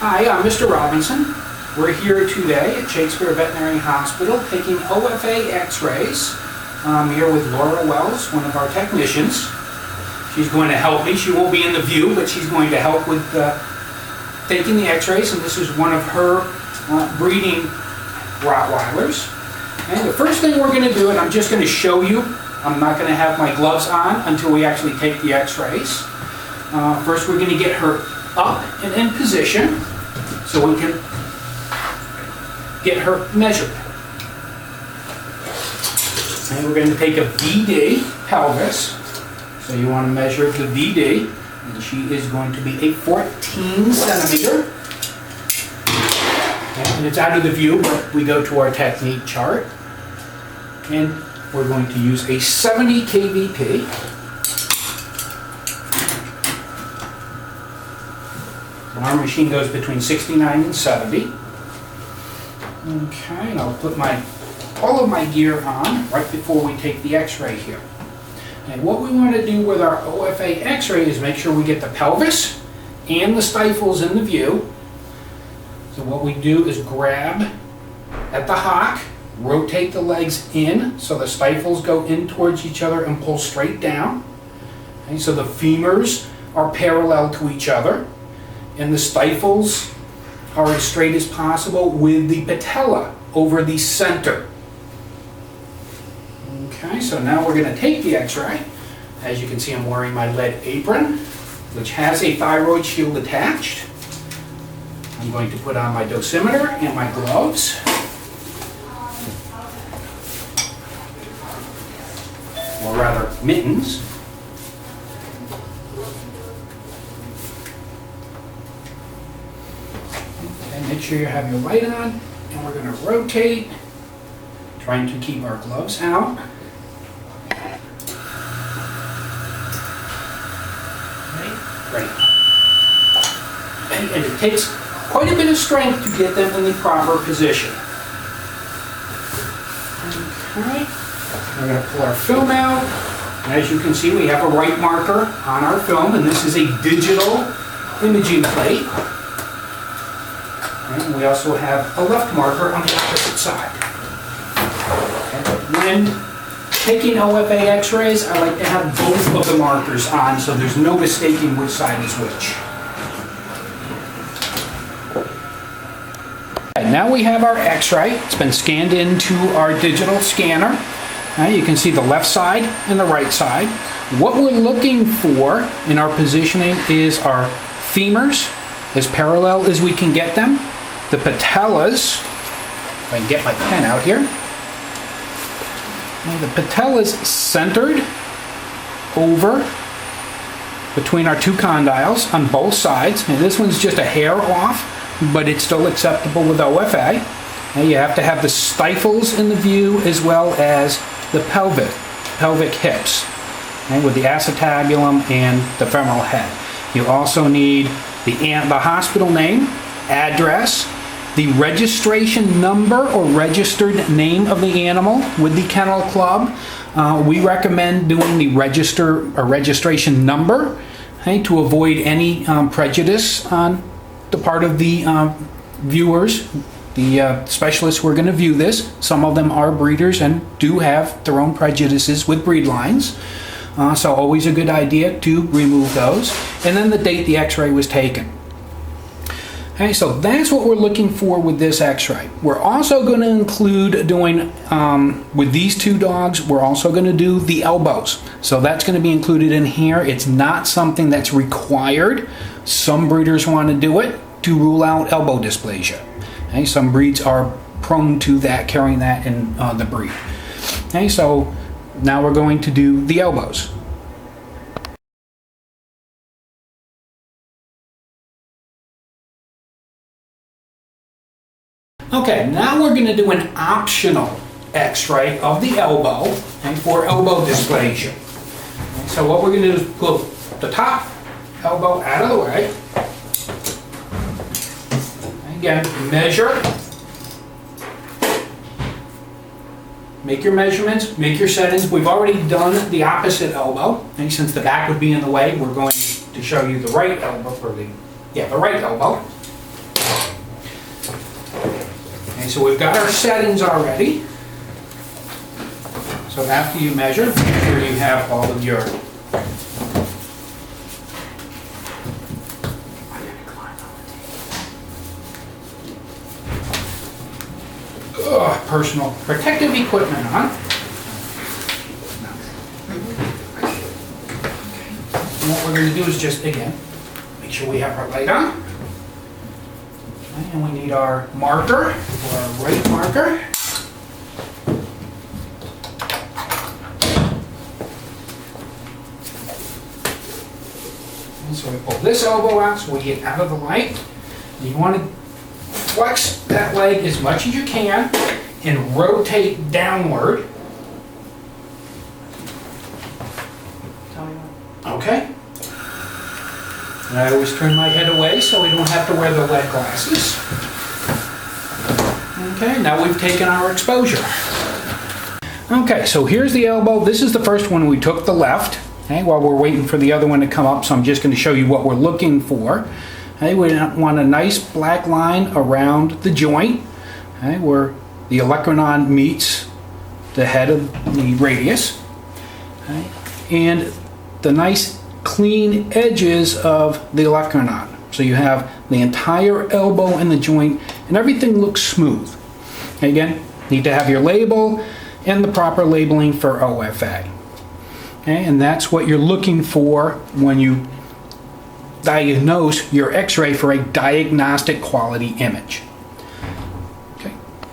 Hi, I'm Mr. Robinson. We're here today at Shakespeare Veterinary Hospital taking OFA x-rays. I'm here with Laura Wells, one of our technicians. She's going to help me. She won't be in the view, but she's going to help with taking the x-rays, and this is one of her breeding Rottweilers. And the first thing we're going to do, and I'm just going to show you, I'm not going to have my gloves on until we actually take the x-rays. First we're going to get her up and in position so we can get her measured. And we're going to take a VD pelvis. So you want to measure the VD, and she is going to be a 14 centimeter. And it's out of the view, but we go to our technique chart. And we're going to use a 70 kVp. So our machine goes between 69 and 70. Okay, and I'll put all of my gear on right before we take the x-ray here. And what we want to do with our OFA x-ray is make sure we get the pelvis and the stifles in the view. So what we do is grab at the hock, rotate the legs in so the stifles go in towards each other and pull straight down. Okay, so the femurs are parallel to each other and the stifles are as straight as possible with the patella over the center. Okay, so now we're going to take the x-ray. As you can see, I'm wearing my lead apron, which has a thyroid shield attached. I'm going to put on my dosimeter and my gloves. Or rather, mittens. Okay, make sure you have your light on, and we're going to rotate, trying to keep our gloves out. Great. And it takes quite a bit of strength to get them in the proper position. Okay. We're going to pull our film out. And as you can see, we have a right marker on our film, and this is a digital imaging plate. And we also have a left marker on the opposite side. When taking OFA x-rays, I like to have both of the markers on so there's no mistaking which side is which. Okay, now we have our x-ray. It's been scanned into our digital scanner. Now you can see the left side and the right side. What we're looking for in our positioning is our femurs as parallel as we can get them. The patellas, if I can get my pen out here. Now the patellas centered over between our two condyles on both sides. And this one's just a hair off, but it's still acceptable with OFA. Now you have to have the stifles in the view as well as the pelvic hips, okay, with the acetabulum and the femoral head. You also need the hospital name, address, the registration number or registered name of the animal with the kennel club. We recommend doing the registration number, okay, to avoid any prejudice on the part of the viewers. The specialists who are going to view this, some of them are breeders and do have their own prejudices with breed lines. So always a good idea to remove those. And then the date the x-ray was taken. Okay, so that's what we're looking for with this x-ray. We're also going to include doing, with these two dogs, we're also going to do the elbows. So that's going to be included in here. It's not something that's required. Some breeders want to do it to rule out elbow dysplasia. Okay, some breeds are prone to that, carrying that in the breed. Okay, so now we're going to do the elbows. Okay, now we're going to do an optional x-ray of the elbow, okay, for elbow dysplasia. Okay, so what we're going to do is pull the top elbow out of the way. Again, measure. Make your measurements, make your settings. We've already done the opposite elbow. And since the back would be in the way, we're going to show you the right elbow, the right elbow. Okay, so we've got our settings already. So after you measure, make sure you have all of your personal protective equipment on. And what we're going to do is just, again, make sure we have our light on. Okay, and we need our marker, or our right marker. And so we pull this elbow out so we get out of the light. And you want to flex that leg as much as you can and rotate downward. Okay. And I always turn my head away so we don't have to wear the lead glasses. Okay, now we've taken our exposure. Okay, so here's the elbow. This is the first one we took, the left. Okay, while we're waiting for the other one to come up, so I'm just going to show you what we're looking for. Okay, we want a nice black line around the joint, okay, where the olecranon meets the head of the radius, okay, and the nice clean edges of the olecranon. So you have the entire elbow in the joint and everything looks smooth. Okay, again, need to have your label and the proper labeling for OFA. Okay, and that's what you're looking for when you diagnose your x-ray for a diagnostic quality image.